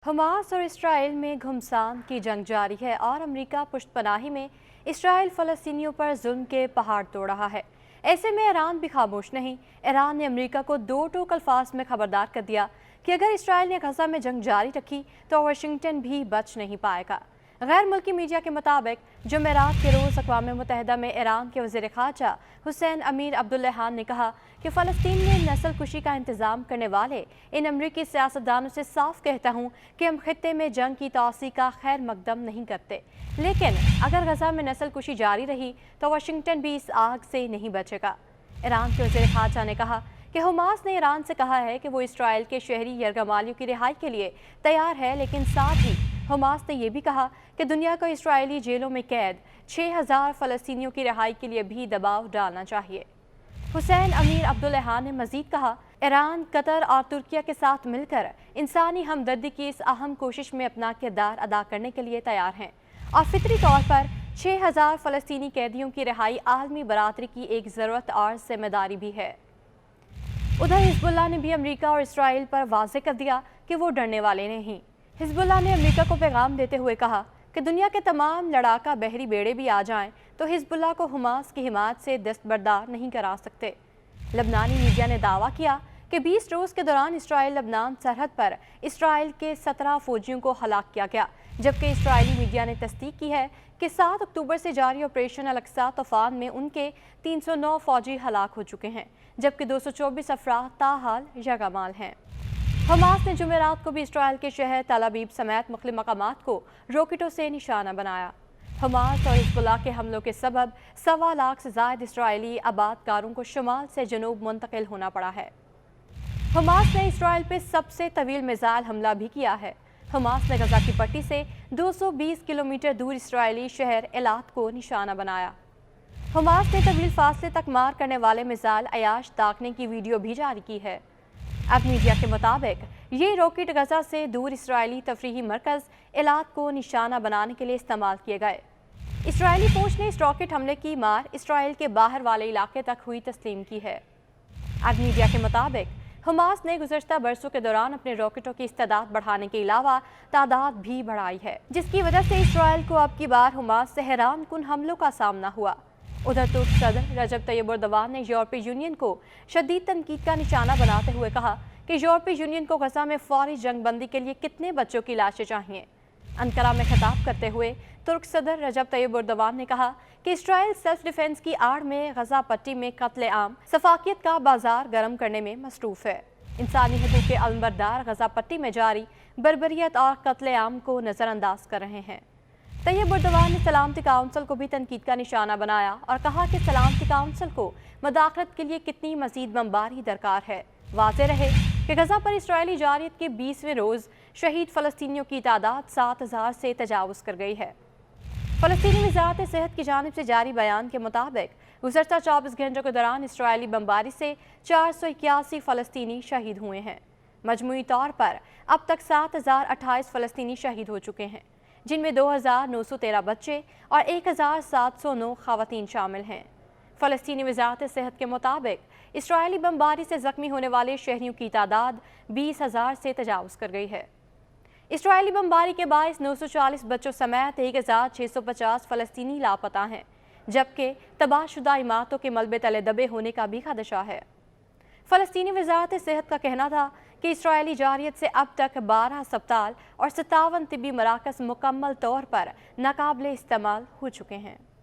Hamas और Israel में घमासान की जंग जारी है और अमेरिका पुष्टपनाही में इसराइल फ़लस्तीनियों पर जुल्म के पहाड़ तोड़ रहा है। ऐसे में ईरान भी खामोश नहीं। ईरान ने अमेरिका को दो टूक अल्फाज में खबरदार कर दिया कि अगर इसराइल ने गजा में जंग जारी रखी तो वाशिंगटन भी बच नहीं पाएगा। गैर मुल्की मीडिया के मुताबिक जुमेरात के रोज़ अक़वाम मुत्तहिदा में ईरान के वज़ीर ख़ारजा हुसैन अमीर अब्दुल्लाहान ने कहा कि फ़लस्तीन में नस्ल कुशी का इंतज़ाम करने वाले इन अमरीकी सियासतदानों से साफ कहता हूँ कि हम खित्ते में जंग की तौसी का खैर मकदम नहीं करते, लेकिन अगर गजा में नस्ल कुशी जारी रही तो वाशिंगटन भी इस आग से नहीं बचेगा। ईरान के वज़ीर ख़ारजा ने कहा कि हमास ने ईरान से कहा है कि वो इसराइल के शहरी यरगमालियों की रिहाई के लिए तैयार है, लेकिन साथ ही हमास ने यह भी कहा कि दुनिया को इसराइली जेलों में कैद 6000 फ़लस्तीनियों की रिहाई के लिए भी दबाव डालना चाहिए। हुसैन अमीर अब्दुल्लाहान ने मजीद कहा, ईरान, कतर और तुर्किया के साथ मिलकर इंसानी हमदर्दी की इस अहम कोशिश में अपना किरदार अदा करने के लिए तैयार हैं और फितरी तौर पर 6000 फ़लस्तीनी कैदियों की रिहाई आलमी बरादरी की एक ज़रूरत और जिम्मेदारी भी है। उधर हिजबुल्लाह ने भी अमेरिका और इसराइल पर वाज़ेह कर दिया कि वो डरने वाले नहीं। हिजबुल्लाह ने अमेरिका को पैगाम देते हुए कहा कि दुनिया के तमाम लड़ाका बहरी बेड़े भी आ जाएं तो हिजबुल्लाह को हमास की हिमायत से दस्तबरदार नहीं करा सकते। लबनानी मीडिया ने दावा किया कि 20 रोज़ के दौरान इसराइल लबनान सरहद पर इसराइल के 17 फौजियों को हलाक किया गया, जबकि इसराइली मीडिया ने तस्दीक की है कि 7 अक्टूबर से जारी ऑपरेशन अल-अक्सा तूफान में उनके 309 फौजी हलाक हो चुके हैं, जबकि 224 अफराद ताहाल यरगमाल हैं। हमास ने जुमेरात को भी इसराइल के शहर तल अबीब समेत मुख्तलिफ मकामात को रॉकेटों से निशाना बनाया। हमास और हिजबुल्लाह के हमलों के सबब 1.25 लाख से ज़ायद इसराइली आबादकारों को शुमाल से जनूब मुंतकिल होना पड़ा है। हमास ने इसराइल पे सबसे तवील मिसाइल हमला भी किया है। हमास ने गजा की पट्टी से 220 किलोमीटर दूर इसराइली शहर एलात को निशाना बनाया। हमास ने तवील फासले तक मार करने वाले मिसाइल अयाश दागने की वीडियो भी जारी की है। अब मीडिया के मुताबिक ये रॉकेट गजा से दूर इसराइली तफरीही मरकज़ एलात को निशाना बनाने के लिए इस्तेमाल किए गए। इसराइली फौज ने इस रॉकेट हमले की मार इसराइल के बाहर वाले इलाके तक हुई तस्लीम की है। अब मीडिया के मुताबिक हमास ने गुज़श्ता बरसों के दौरान अपने रॉकेटों की इस्तेदाद बढ़ाने के अलावा तादाद भी बढ़ाई है, जिसकी वजह से इसराइल को अब की बार हमास से हैरान कुन हमलों का सामना हुआ। उधर तुर्क सदर रजब तैयब एर्दोगान ने यूरोपीय यूनियन को शदीद तनकीद का निशाना बनाते हुए कहा कि यूरोपीय यूनियन को गजा में फौरी जंग बंदी के लिए कितने बच्चों की लाशें चाहिए। अंकारा में खिताब करते हुए तुर्क सदर रजब तैयब एर्दोगान ने कहा कि इसराइल सेल्फ डिफेंस की आड़ में गजा पट्टी में कत्ले आम सफाकियत का बाजार गर्म करने में मसरूफ है। इंसानी हकूक़ के अलमबरदार गजा पट्टी में जारी बर्बरियत और कत्ले आम को नज़रअंदाज कर रहे हैं। तैयब एर्दोगान ने सलामती काउंसिल को भी तनकीद का निशाना बनाया और कहा कि सलामती काउंसिल को मदाखलत के लिए कितनी मजीद बमबारी दरकार है। वाज़ेह रहे कि गजा पर इसराइली जारियत के 20वें रोज़ शहीद फ़लस्तीनियों की तादाद 7000 से तजावुज़ कर गई है। फ़लस्तीनी वज़ारत सेहत की जानिब से जारी बयान के मुताबिक गुज़श्ता 24 घंटों के दौरान इसराइली बमबारी से 481 फ़लस्तीनी शहीद हुए हैं। मजमूई तौर पर अब तक 7028 फ़लस्तीनी शहीद हो चुके हैं, जिनमें 2913 बच्चे और 1709 ख़वातीन शामिल हैं। फ़लस्तीनी वज़ारत सेहत के मुताबिक इसराइली बमबारी से ज़ख्मी होने वाले शहरियों की तादाद 20,000 से तजावुज़ कर गई है। इसराइली बमबारी के बायस 940 बच्चों समेत 1650 फ़लस्तीनी लापता हैं, जबकि तबाहशुदा इमारतों के मलबे तले दबे होने का भी खदशा है। फ़लस्तीनी वज़ारत सेहत का कहना था कि इसराइली जारियत से अब तक 12 अस्पताल और 57 तिब्बी मराकज़ मुकम्मल तौर पर नाकाबिले इस्तेमाल हो चुके हैं।